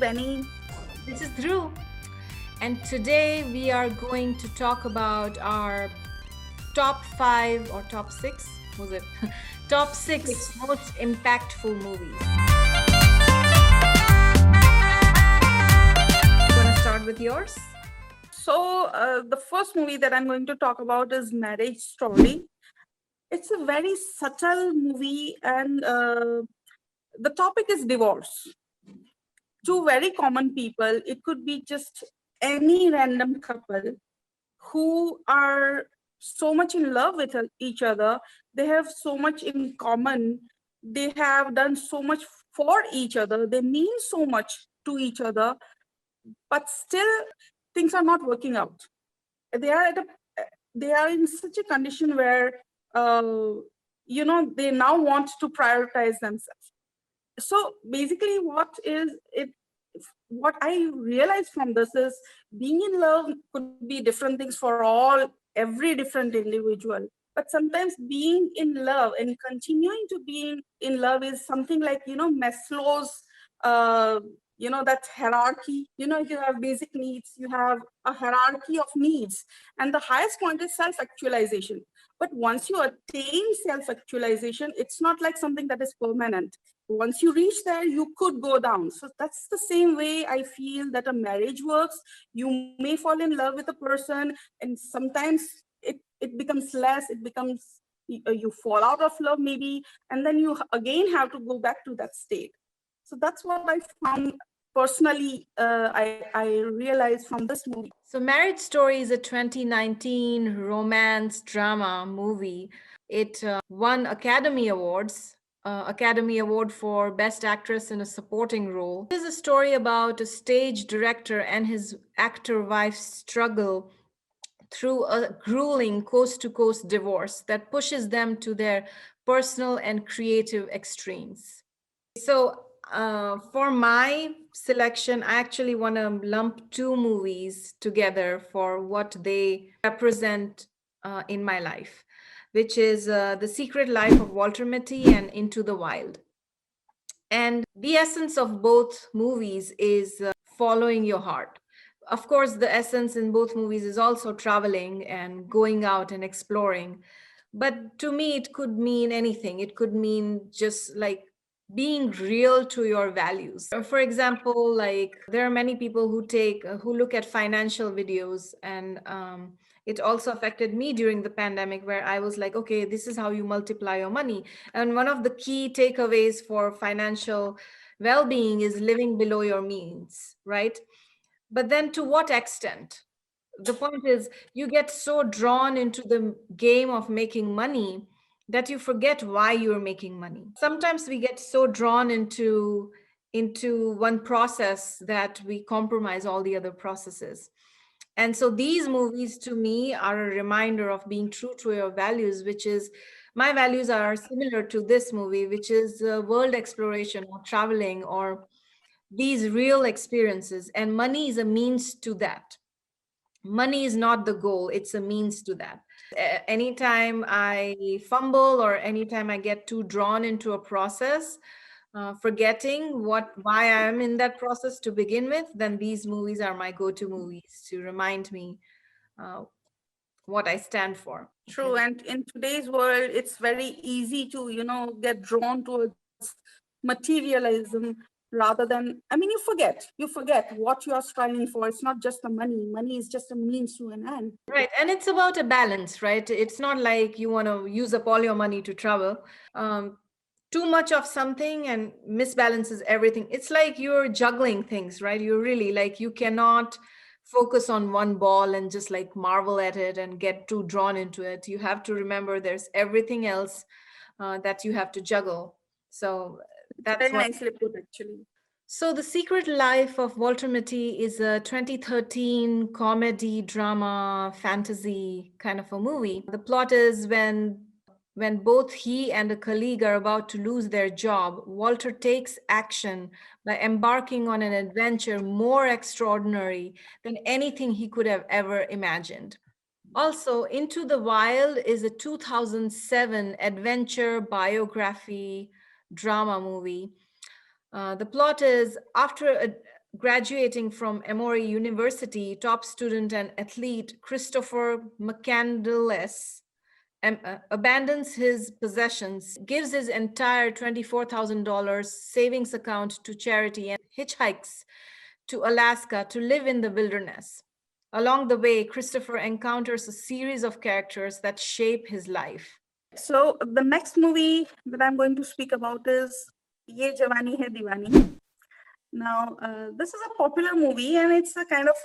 Benny. This is Dhruv, and today we are going to talk about our top five or top six, was it? Top six Six. most impactful movies. You want to start with yours? The first movie that I'm going to talk about is Marriage Story. It's a very subtle movie, and the topic is divorce. Two very common people, it could be just any random couple who are so much in love with each other. They have so much in common. They have done so much for each other. They mean so much to each other, but still things are not working out. They are at a they are in such a condition where uh, they now want to prioritize themselves. So basically what I realized from this is being in love could be different things for every different individual, but sometimes being in love and continuing to be in love is something like Maslow's uh, that hierarchy. You have basic needs, you have a hierarchy of needs, and the highest point is self-actualization. But once you attain self-actualization, it's not like something that is permanent. Once you reach there, you could go down. So that's the same way I feel that a marriage works. You may fall in love with a person, and sometimes it becomes less, it becomes you fall out of love maybe, and then you again have to go back to that state. So that's what I found personally. I realized from this movie. So, Marriage Story is a 2019 romance drama movie. It won Academy Awards, Academy Award for Best Actress in a Supporting Role. It is a story about a stage director and his actor wife's struggle through a grueling coast to coast divorce that pushes them to their personal and creative extremes. So, for my selection, I actually want to lump two movies together for what they represent in my life, which is The Secret Life of Walter Mitty and Into the Wild. And the essence of both movies is following your heart. Of course, the essence in both movies is also traveling and going out and exploring. But to me, it could mean anything. It could mean just like being real to your values. For example, like there are many people who look at financial videos, and it also affected me during the pandemic, where I was like, okay, this is how you multiply your money. And one of the key takeaways for financial well-being is living below your means, right? But then to what extent? The point is, you get so drawn into the game of making money that you forget why you're making money. Sometimes we get so drawn into one process that we compromise all the other processes. And so these movies to me are a reminder of being true to your values, which is my values are similar to this movie, which is world exploration or traveling or these real experiences. And money is a means to that. Money is not the goal, it's a means to that. Anytime I fumble or anytime I get too drawn into a process, forgetting why I am in that process to begin with, then these movies are my go-to movies to remind me uh, what I stand for. True, and in today's world, it's very easy to get drawn towards materialism rather than. I mean, you forget what you are striving for. It's not just the money. Money is just a means to an end. Right. And it's about a balance, right? It's not like you want to use up all your money to travel. Um, Too much of something and misbalances everything. It's like you're juggling things, right? You're really like, you cannot focus on one ball and just like marvel at it and get too drawn into it. You have to remember there's everything else that you have to juggle. So that's Very what. nicely put, actually. So, The Secret Life of Walter Mitty is a 2013 comedy, drama, fantasy kind of a movie. The plot is when both he and a colleague are about to lose their job, Walter takes action by embarking on an adventure more extraordinary than anything he could have ever imagined. Also, Into the Wild is a 2007 adventure biography drama movie. The plot is graduating from Emory University, top student and athlete Christopher McCandless abandons his possessions, gives his entire $24,000 savings account to charity, and hitchhikes to Alaska to live in the wilderness. Along the way, Christopher encounters a series of characters that shape his life. So the next movie that I'm going to speak about is Ye Jawani Hai Diwani. Now, this is a popular movie and it's a kind of,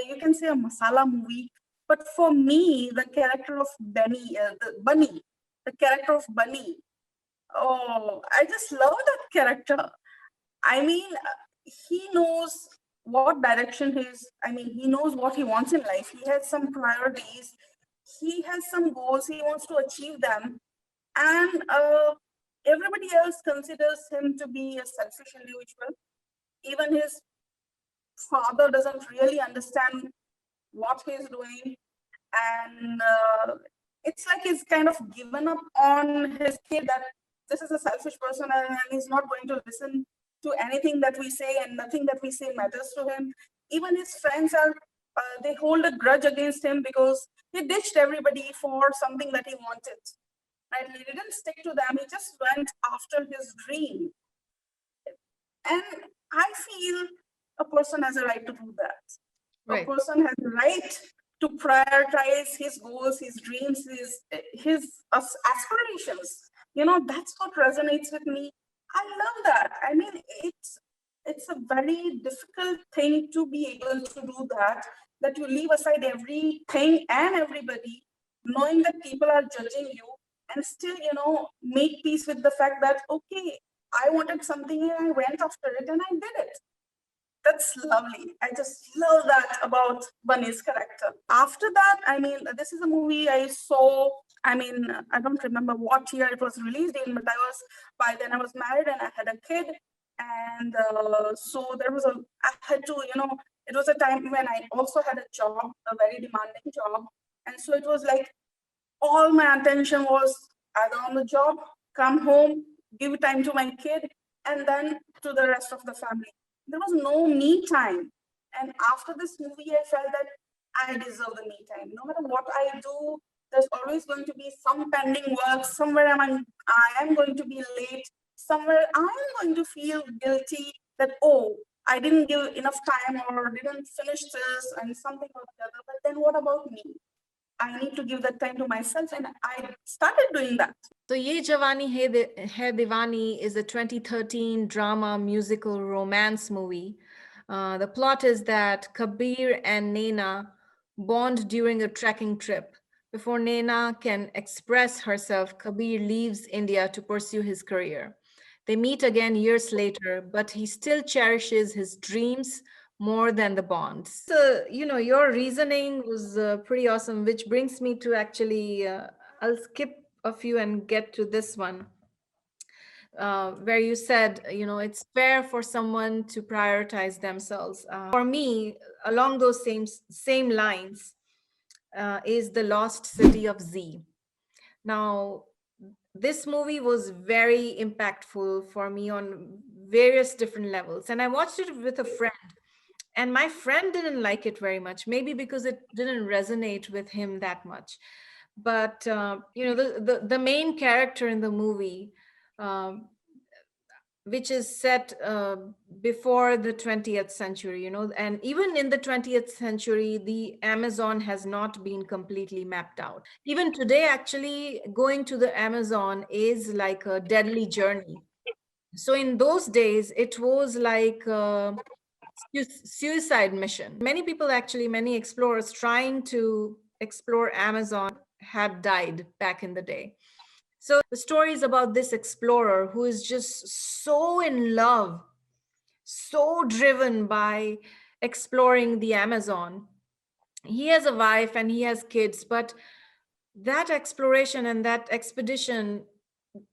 you can say, a masala movie. But for me, the character of Bunny, the character of Bunny, oh, I just love that character. I mean, he knows what direction he knows what he wants in life. He has some priorities. He has some goals. He wants to achieve them. And everybody else considers him to be a selfish individual. Even his father doesn't really understand what he's doing. And it's like he's kind of given up on his kid that this is a selfish person and he's not going to listen to anything that we say, and nothing that we say matters to him. Even his friends they hold a grudge against him because he ditched everybody for something that he wanted. And he didn't stick to them, he just went after his dream. And I feel a person has a right to do that. Right. A person has a right to prioritize his goals, his dreams, his aspirations. You know, that's what resonates with me. I love that. I mean, it's a very difficult thing to be able to do that you leave aside everything and everybody, knowing that people are judging you, and still, you know, make peace with the fact that, okay, I wanted something and I went after it and I did it. That's lovely. I just love that about Bunny's character. After that, I mean, this is a movie I saw. I mean, I don't remember what year it was released in, but by then I was married and I had a kid. And so I had to, you know, it was a time when I also had a job, a very demanding job. And so it was like all my attention was either on the job, come home, give time to my kid, and then to the rest of the family. There was no me time. And after this movie, I felt that I deserve the me time. No matter what I do, there's always going to be some pending work. Somewhere I am going to be late. Somewhere I am going to feel guilty that, oh, I didn't give enough time or didn't finish this and something or the other. But then what about me? I need to give that time to myself, and I started doing that. So Ye Jawani Hai Diwani is a 2013 drama musical romance movie. The plot is that Kabir and Naina bond during a trekking trip. Before Naina can express herself, Kabir leaves India to pursue his career. They meet again years later, but he still cherishes his dreams more than the bonds. So, you know, your reasoning was pretty awesome, which brings me to actually, I'll skip a few and get to this one, where you said, you know, it's fair for someone to prioritize themselves. For me, along those same lines, is The Lost City of Z. Now, this movie was very impactful for me on various different levels, and I watched it with a friend. And my friend didn't like it very much, maybe because it didn't resonate with him that much. But you know, the main character in the movie, um, which is set before the 20th century, you know, and even in the 20th century, the Amazon has not been completely mapped out. Even today, actually, going to the Amazon is like a deadly journey. So in those days, it was like a suicide mission. Many people, actually, many explorers trying to explore Amazon had died back in the day. So the story is about this explorer who is just so in love, so driven by exploring the Amazon. He has a wife and he has kids, but that exploration and that expedition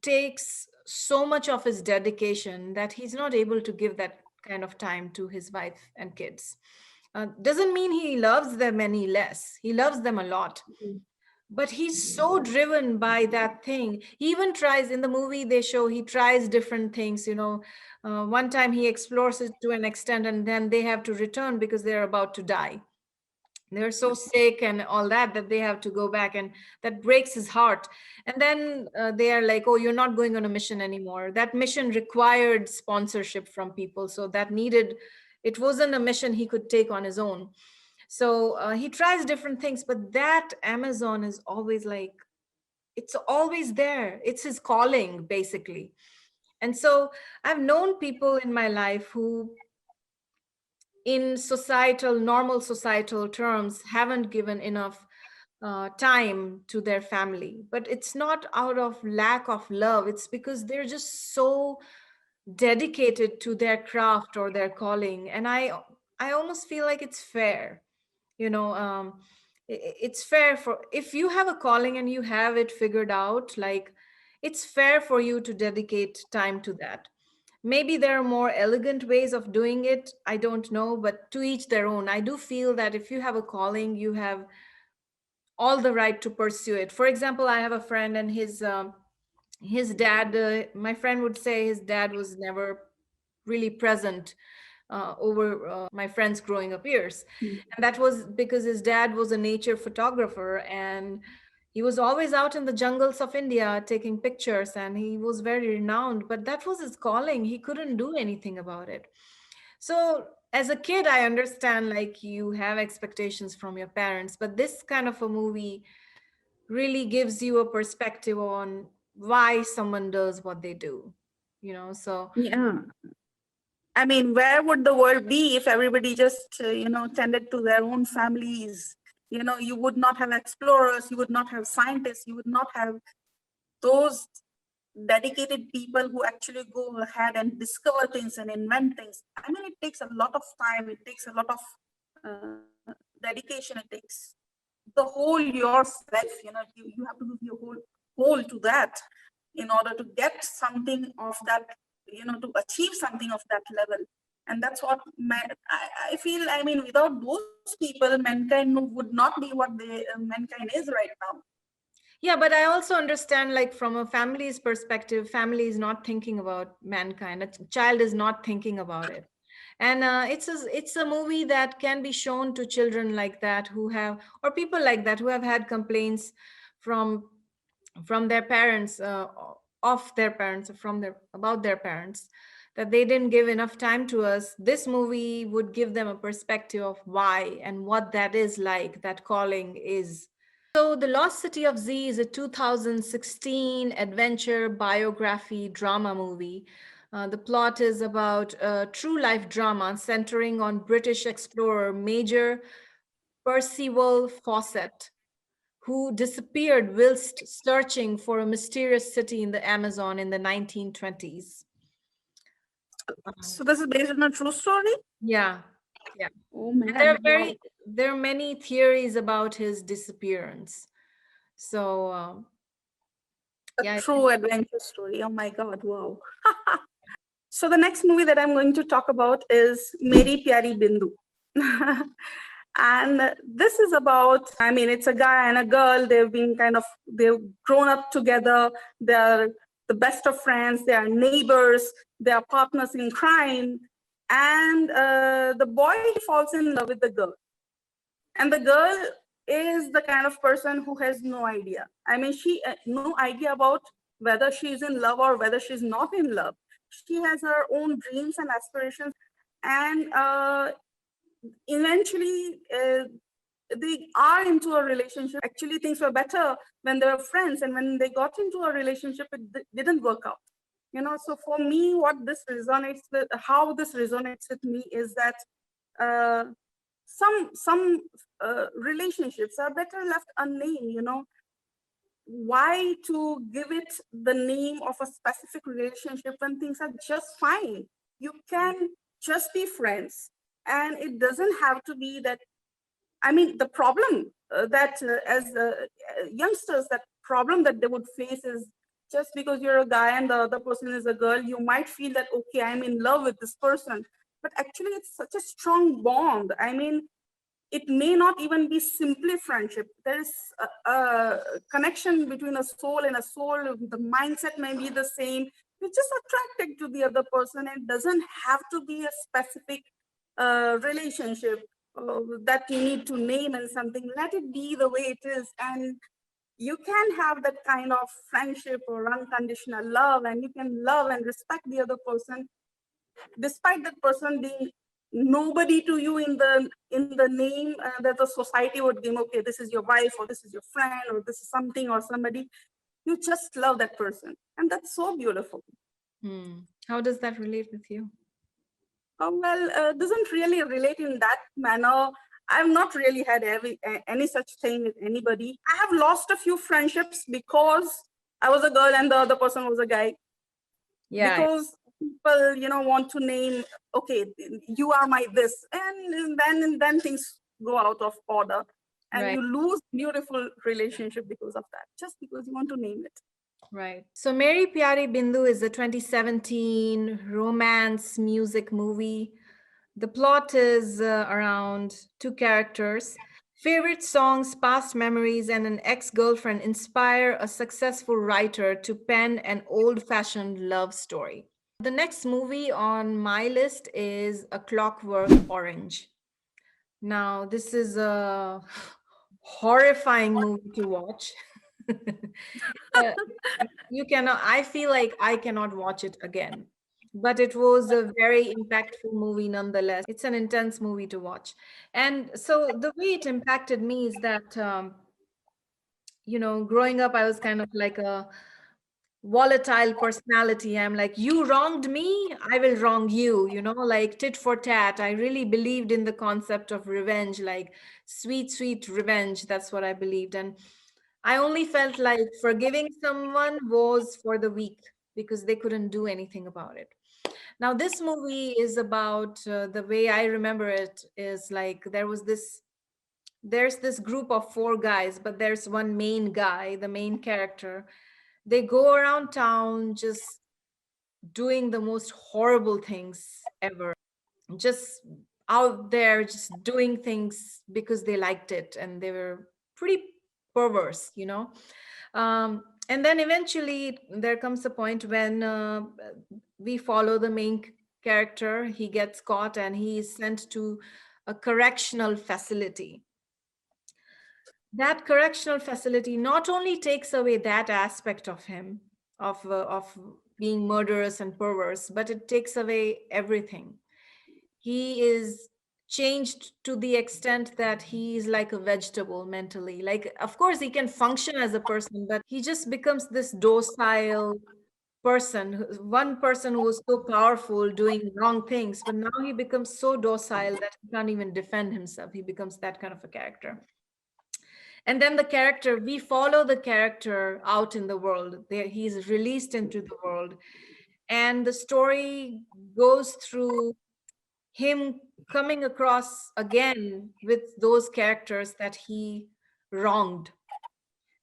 takes so much of his dedication that he's not able to give that kind of time to his wife and kids. Doesn't mean he loves them any less. He loves them a lot. but he's so driven by that thing. He even tries, in the movie they show, he tries different things, one time he explores it to an extent and then they have to return because they're about to die. They're so sick and all that they have to go back, and that breaks his heart. And then they are like, oh, you're not going on a mission anymore. That mission required sponsorship from people, so that needed, it wasn't a mission he could take on his own. So he tries different things, but that Amazon is always like, it's always there. It's his calling, basically. And so I've known people in my life who, in normal societal terms, haven't given enough time to their family. But it's not out of lack of love, it's because they're just so dedicated to their craft or their calling. And I almost feel like it's fair, you know um, it's fair for, if you have a calling and you have it figured out, like, it's fair for you to dedicate time to that. Maybe there are more elegant ways of doing it, I don't know, but to each their own. I do feel that if you have a calling, you have all the right to pursue it. For example, I have a friend, and his dad, my friend would say his dad was never really present over my friend's growing up years. And that was because his dad was a nature photographer, and he was always out in the jungles of India taking pictures, and he was very renowned, but that was his calling. He couldn't do anything about it. So as a kid, I understand, like, you have expectations from your parents, but this kind of a movie really gives you a perspective on why someone does what they do, so Yeah. I mean, where would the world be if everybody just, tended to their own families? You would not have explorers, you would not have scientists, you would not have those dedicated people who actually go ahead and discover things and invent things. I mean, it takes a lot of time, it takes a lot of dedication, it takes the whole yourself, you have to give your whole to that in order to get something of that, to achieve something of that level. And that's what I feel. I mean, without those people, mankind would not be what mankind is right now. yeah, but I also understand, like, from a family's perspective, family is not thinking about mankind. A child is not thinking about it. And it's a movie that can be shown to children like that, who have, or people like that, who have had complaints from their parents, of their parents, about their parents, that they didn't give enough time to us. This movie would give them a perspective of why and what that is like, that calling is. So The Lost City of Z is a 2016 adventure biography drama movie. The plot is about a true life drama centering on British explorer Major Percival Fawcett, who disappeared whilst searching for a mysterious city in the Amazon in the 1920s. So this is based on a true story. Yeah, yeah. Oh And there man, are there are many theories about his disappearance. So a yeah. true adventure story. Oh my god, wow. So the next movie that I'm going to talk about is Meri Pyari Bindu. And this is about, I mean, it's a guy and a girl. They've grown up together. They're the best of friends. They are neighbors. They are partners in crime. And the boy falls in love with the girl. And the girl is the kind of person who has no idea. I mean, she no idea about whether she's in love or whether she's not in love. She has her own dreams and aspirations. And eventually, they are into a relationship. Actually, things were better when they were friends, and when they got into a relationship, it didn't work out. So for me, how this resonates with me is that uh, some relationships are better left unnamed. Why to give it the name of a specific relationship when things are just fine? You can just be friends, and it doesn't have to be that. I mean, the problem that as youngsters, that problem that they would face is, just because you're a guy and the other person is a girl, you might feel that, okay, I'm in love with this person. But actually, it's such a strong bond. I mean, it may not even be simply friendship. There is a connection between a soul and a soul. The mindset may be the same. You're just attracted to the other person. It doesn't have to be a specific relationship that you need to name and something. Let it be the way it is. And you can have that kind of friendship or unconditional love, and you can love and respect the other person despite that person being nobody to you in the name that the society would give. Okay, this is your wife, or this is your friend, or this is something or somebody. You just love that person, and that's so beautiful. How does that relate with you? Well, doesn't really relate in that manner. I've not really had any such thing with anybody. I have lost a few friendships because I was a girl and the other person was a guy. Yeah. Because people, want to name, okay, you are my this, and then things go out of order, and Right. you lose beautiful relationship because of that, just because you want to name it. Right. So Meri Pyari Bindu is a 2017 romance music movie. The plot is around two characters. Favorite songs, past memories, and an ex-girlfriend inspire a successful writer to pen an old-fashioned love story. The next movie on my list is A Clockwork Orange. Now, this is a horrifying movie to watch. Uh, you cannot, I feel like I cannot watch it again. But it was a very impactful movie nonetheless. It's an intense movie to watch. And so the way it impacted me is that, growing up, I was kind of like a volatile personality. I'm like, you wronged me, I will wrong you, like tit for tat. I really believed in the concept of revenge, like sweet, sweet revenge. That's what I believed. And I only felt like forgiving someone was for the weak because they couldn't do anything about it. Now, this movie is about the way I remember it is like there's this group of four guys, but there's one main guy, the main character. They go around town just doing the most horrible things ever, just out there, just doing things because they liked it and they were pretty perverse, and then eventually there comes a point when we follow the main character. He gets caught and he is sent to a correctional facility. That correctional facility not only takes away that aspect of him, of being murderous and perverse, but it takes away everything. He is changed to the extent that he is like a vegetable mentally. Like, of course, he can function as a person, but he just becomes this docile person, one person who was so powerful doing wrong things, but now he becomes so docile that he can't even defend himself. He becomes that kind of a character. And then the character, we follow the character out in the world. He's released into the world. And the story goes through him coming across again with those characters that he wronged.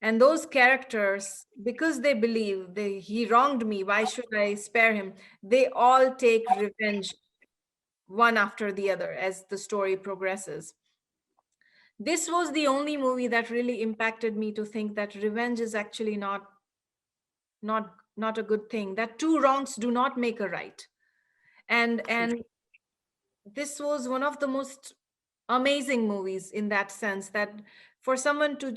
And those characters, because they believe he wronged me, why should I spare him? They all take revenge one after the other as the story progresses. This was the only movie that really impacted me to think that revenge is actually not a good thing, that two wrongs do not make a right. And this was one of the most amazing movies in that sense, that for someone to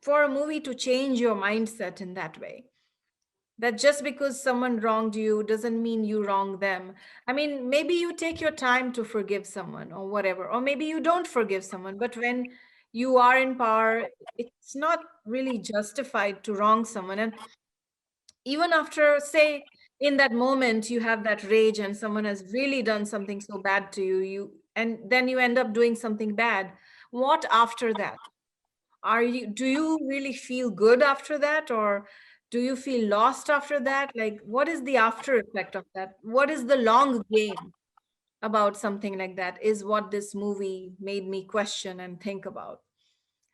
for a movie to change your mindset in that way, that just because someone wronged you doesn't mean you wrong them. I mean, maybe you take your time to forgive someone or whatever, or maybe you don't forgive someone, but when you are in power, it's not really justified to wrong someone. And even after, say, in that moment you have that rage and someone has really done something so bad to you, and then you end up doing something bad, what after that? Do you really feel good after that, or do you feel lost after that? Like, what is the after effect of that? What is the long game about something like that, is what this movie made me question and think about.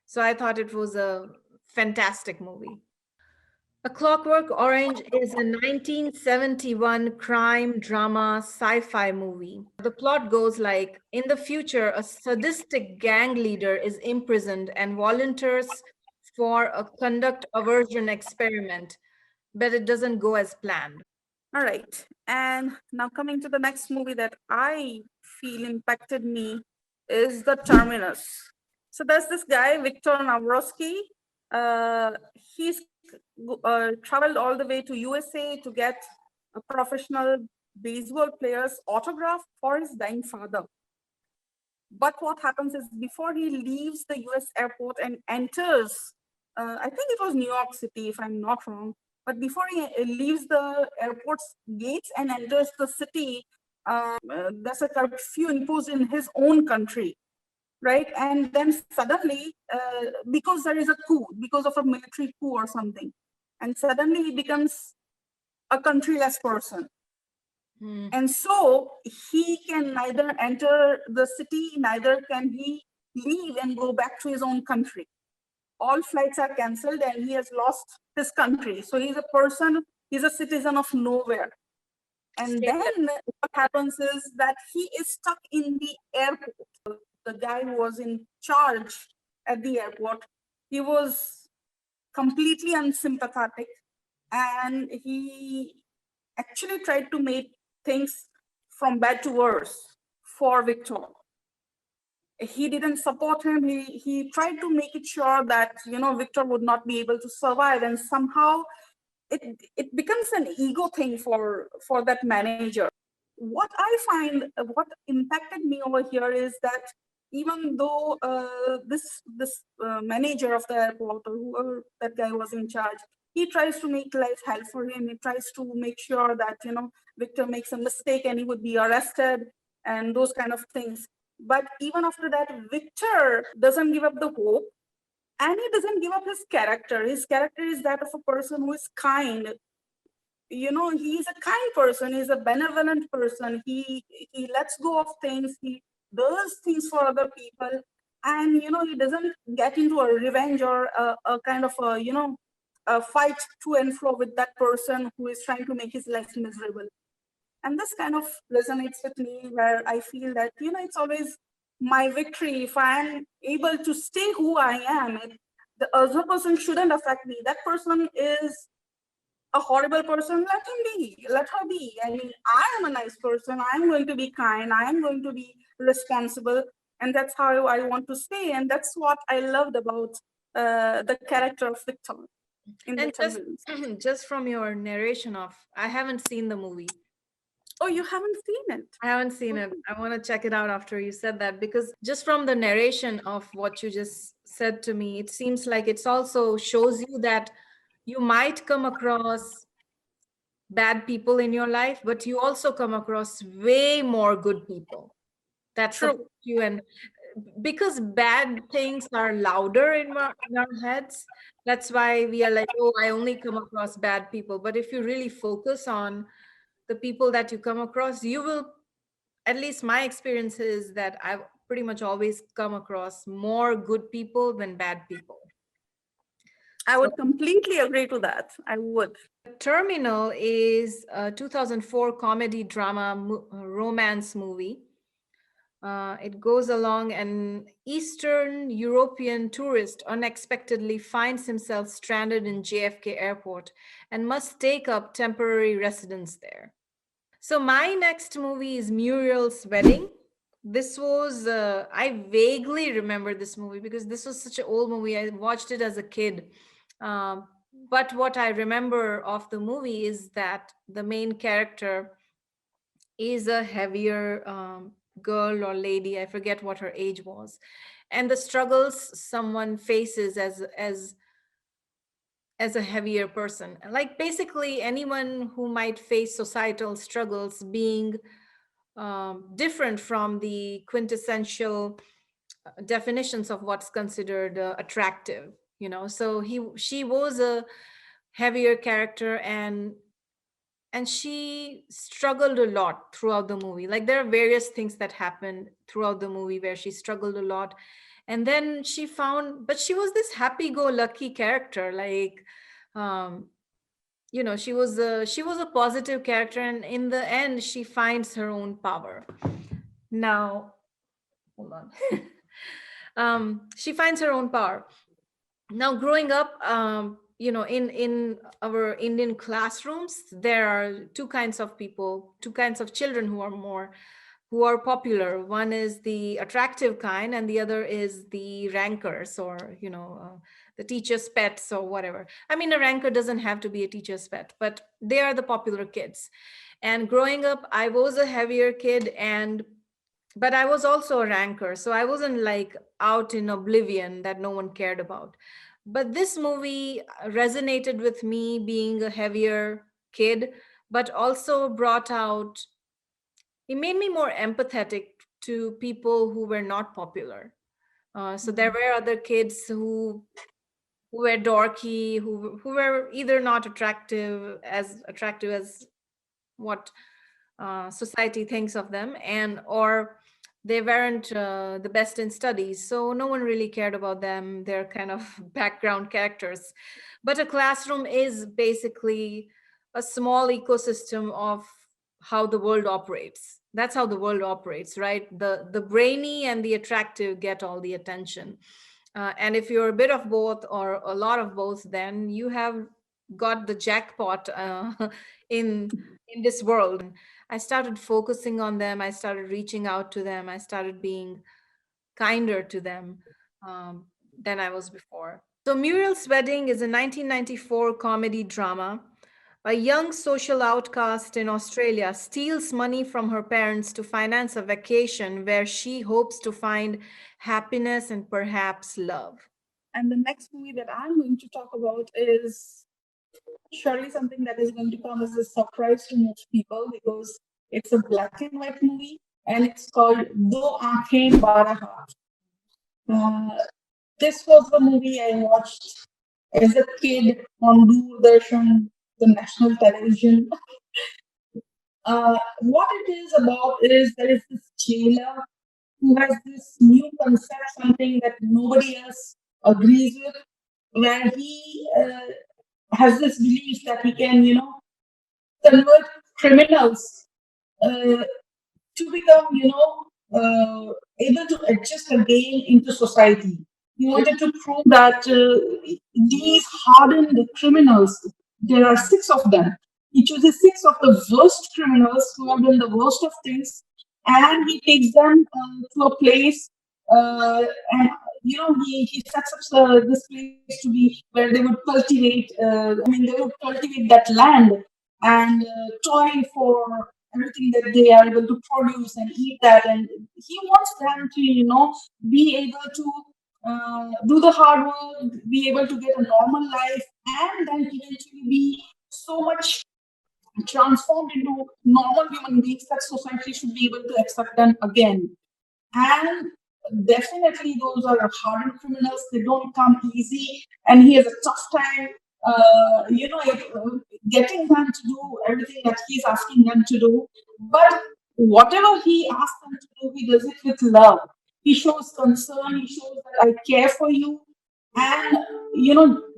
So I thought it was a fantastic movie. A Clockwork Orange is a 1971 crime drama sci-fi movie. The plot goes like, in the future, a sadistic gang leader is imprisoned and volunteers for a conduct aversion experiment, but it doesn't go as planned. All right. And now coming to the next movie that I feel impacted me is The Terminus. So there's this guy, Victor Navrosky. He's traveled all the way to USA to get a professional baseball player's autograph for his dying father. But what happens is before he leaves the US airport and enters, I think it was New York City, if I'm not wrong, but before he leaves the airport's gates and enters the city, there's a curfew imposed in his own country, right? And then suddenly, because there is a coup, because of a military coup or something, and suddenly he becomes a countryless person. And so he can neither enter the city, neither can he leave and go back to his own country. All flights are cancelled and he has lost his country. So he's a person, he's a citizen of nowhere. And then what happens is that he is stuck in the airport. The guy who was in charge at the airport, he was completely unsympathetic and he actually tried to make things from bad to worse for Victor. He didn't support him. He tried to make it sure that Victor would not be able to survive, and somehow it becomes an ego thing for that manager. What I find, what impacted me over here is that even though this manager of the airport or whoever that guy was in charge, he tries to make life hell for him. He tries to make sure that Victor makes a mistake and he would be arrested and those kind of things. But even after that, Victor doesn't give up the hope, and he doesn't give up his character. His character is that of a person who is kind. He's a kind person. He's a benevolent person. He lets go of things. He does things for other people, and he doesn't get into a revenge or a kind of a fight to and fro with that person who is trying to make his life miserable. And this kind of resonates with me, where I feel that it's always my victory if I am able to stay who I am. The other person shouldn't affect me. That person is a horrible person, let him be, let her be. I mean, I am a nice person. I'm going to be kind. I am going to be responsible. And that's how I want to stay. And that's what I loved about the character of Victor in the Terminus. Just from your narration of, I haven't seen the movie. Oh, you haven't seen it? I haven't seen it. I want to check it out after you said that, because just from the narration of what you just said to me, it seems like it's also shows you that you might come across bad people in your life, but you also come across way more good people that support you. And because bad things are louder in our heads, that's why we are like, oh, I only come across bad people. But if you really focus on the people that you come across, you will, at least my experience is that I've pretty much always come across more good people than bad people. I would completely agree to that. I would. Terminal is a 2004 comedy drama romance movie. It goes along an Eastern European tourist unexpectedly finds himself stranded in JFK Airport and must take up temporary residence there. So my next movie is Muriel's Wedding. This was, I vaguely remember this movie because this was such an old movie. I watched it as a kid. But what I remember of the movie is that the main character is a heavier girl or lady. I forget what her age was. And the struggles someone faces as a heavier person. Like basically anyone who might face societal struggles being different from the quintessential definitions of what's considered attractive, so she was a heavier character, and she struggled a lot throughout the movie. Like there are various things that happened throughout the movie where she struggled a lot, and then but she was this happy-go-lucky character. Like she was a positive character, and in the end she finds her own power. Now, hold on. She finds her own power. Now, growing up, in our Indian classrooms, there are two kinds of people, two kinds of children who are popular. One is the attractive kind, and the other is the rankers, or the teacher's pets, or whatever. I mean, a ranker doesn't have to be a teacher's pet, but they are the popular kids. And growing up, I was a heavier kid, and but I was also a ranker, so I wasn't like out in oblivion that no one cared about. But this movie resonated with me being a heavier kid, but also brought out, it made me more empathetic to people who were not popular. So there were other kids who were dorky, who were either not attractive as what society thinks of them, and or they weren't the best in studies, so no one really cared about them. They're kind of background characters. But a classroom is basically a small ecosystem of how the world operates. That's how the world operates, right? The brainy and the attractive get all the attention, and if you're a bit of both or a lot of both, then you have got the jackpot in in this world. I started focusing on them. I started reaching out to them. I started being kinder to them than I was before. So, Muriel's Wedding is a 1994 comedy drama. A young social outcast in Australia steals money from her parents to finance a vacation where she hopes to find happiness and perhaps love. And the next movie that I'm going to talk about is surely something that is going to come as a surprise to most people because it's a black and white movie and it's called Do Aankhein Bara Haat. Uh, this was the movie I watched as a kid on Doordarshan, the national television. What it is about is there is this jailer who has this new concept, something that nobody else agrees with, where he has this belief that he can, convert criminals uh, to become, able to adjust again into society. He wanted to prove that these hardened criminals, there are six of them. He chooses six of the worst criminals who have done the worst of things, and he takes them to a place, and he sets up this place to be where they would cultivate. They would cultivate that land and toil for everything that they are able to produce and eat that. And he wants them to, be able to do the hard work, be able to get a normal life, and then eventually be so much transformed into normal human beings that society should be able to accept them again. And definitely, those are hardened criminals. They don't come easy, and he has a tough time, getting them to do everything that he's asking them to do. But whatever he asks them to do, he does it with love. He shows concern. He shows that I care for you, and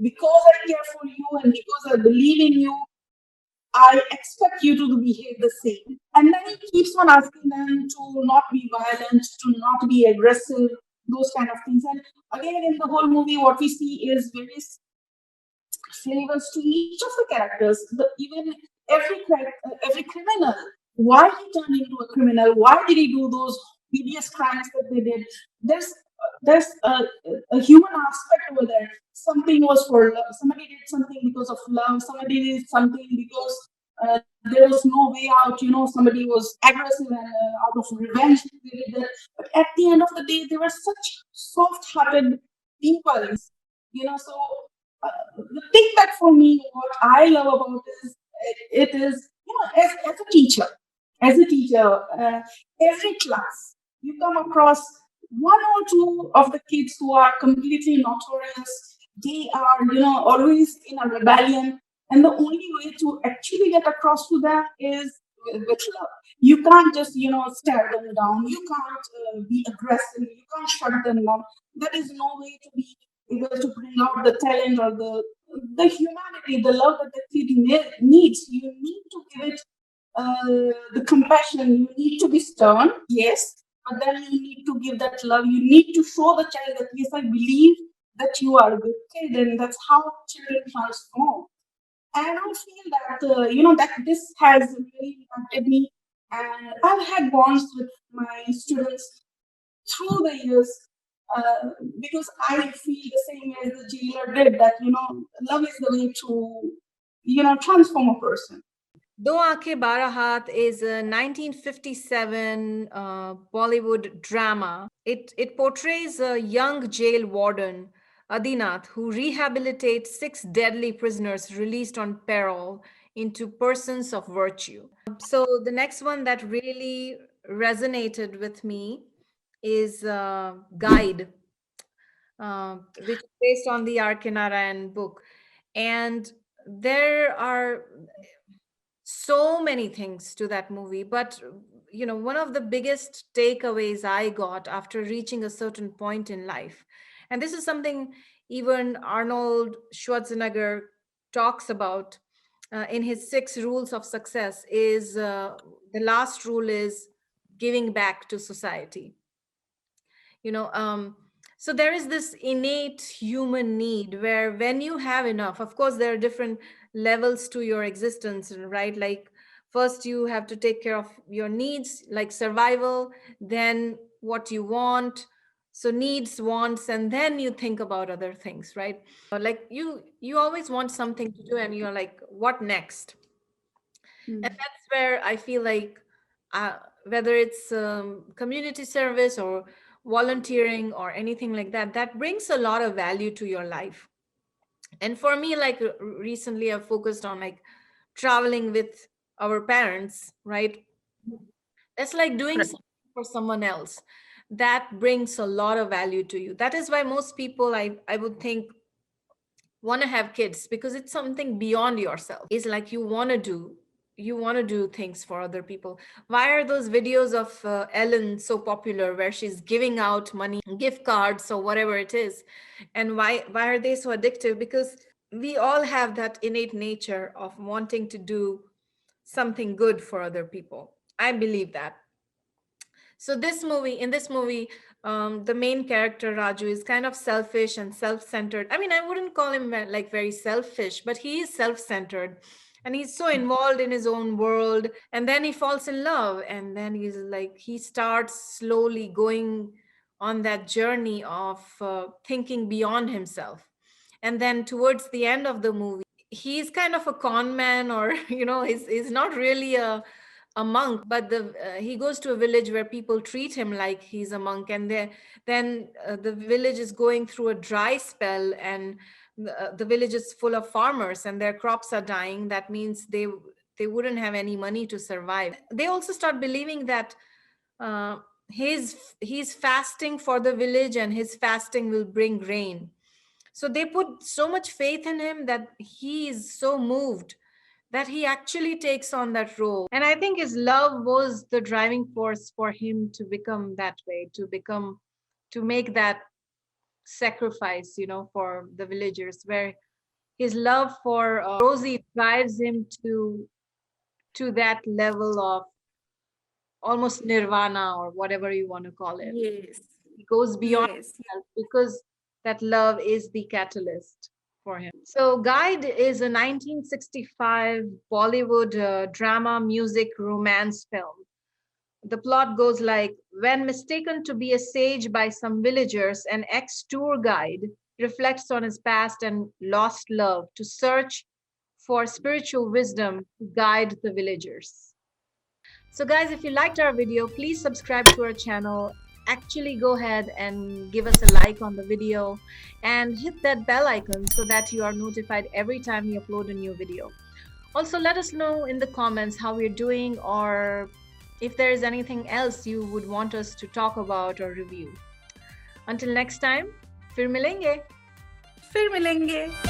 because I care for you and because I believe in you, I expect you to behave the same. And then he keeps on asking them to not be violent, to not be aggressive, those kind of things. And again, in the whole movie, what we see is various flavors to each of the characters. Even every criminal, why he turned into a criminal, why did he do those hideous crimes that they did? There's a human aspect over there. Something was for love. Somebody did something because of love. Somebody did something because there was no way out. Somebody was aggressive and out of revenge they did that. But at the end of the day, they were such soft-hearted people. So the thing that for me, what I love about is it is as a teacher, every class you come across one or two of the kids who are completely notorious. They are always in a rebellion, and the only way to actually get across to them is with love. You can't just stare them down. You can't be aggressive. You can't shut them down. There is no way to be able to bring out the talent or the humanity, the love that the kid needs. You need to give it the compassion. You need to be stern, yes, but then you need to give that love. You need to show the child that yes, I believe that you are a good kid, and that's how children transform. And I feel that that this has really impacted me, and I've had bonds with my students through the years, uh, because I feel the same as the jailer did, that love is the way to transform a person. Do Aankhein Bara Haath is a 1957 Bollywood drama. It portrays a young jail warden, Adinath, who rehabilitates six deadly prisoners released on parole into persons of virtue. So the next one that really resonated with me is Guide, which is based on the R.K. Narayan book. And there are so many things to that movie, but one of the biggest takeaways I got after reaching a certain point in life, and this is something even Arnold Schwarzenegger talks about in his 6 rules of success, is the last rule is giving back to society. you know um so there is this innate human need where when you have enough, of course there are different levels to your existence, right? Like first you have to take care of your needs, like survival, then what you want, so needs, wants, and then you think about other things, right? Like you always want something to do and you're like, what next? And Mm. that's where I feel like, whether it's community service or volunteering or anything like that, that brings a lot of value to your life. And for me, like recently I've focused on like traveling with our parents, right? That's like doing Correct. something for someone else that brings a lot of value to you. That is why most people, I would think, want to have kids, because it's something beyond yourself. It's like you want to do things for other people. Why are those videos of Ellen so popular, where she's giving out money, gift cards or whatever it is? And why are they so addictive? Because we all have that innate nature of wanting to do something good for other people. I believe that. So in this movie, the main character Raju is kind of selfish and self-centered. I mean, I wouldn't call him like very selfish, but he is self-centered, and he's so involved in his own world. And then he falls in love, and then he starts slowly going on that journey of thinking beyond himself. And then towards the end of the movie, he's kind of a con man, or he's not really a monk, but he goes to a village where people treat him like he's a monk, and then the village is going through a dry spell, and the village is full of farmers and their crops are dying. That means they wouldn't have any money to survive. They also start believing that uh, he's fasting for the village, and his fasting will bring rain. So they put so much faith in him that he is so moved that he actually takes on that role. And I think his love was the driving force for him to become that way, to make that sacrifice, for the villagers, where his love for Rosie drives him to that level of almost nirvana, or whatever you want to call it. Yes. He goes beyond Yes. himself because that love is the catalyst for him. So, Guide is a 1965 Bollywood drama, music, romance film. The plot goes like: when mistaken to be a sage by some villagers, an ex tour guide reflects on his past and lost love to search for spiritual wisdom to guide the villagers. So guys, if you liked our video, please subscribe to our channel. Actually go ahead and give us a like on the video and hit that bell icon so that you are notified every time we upload a new video. Also, let us know in the comments how we're doing, or if there is anything else you would want us to talk about or review. Until next time, फिर मिलेंगे. फिर मिलेंगे.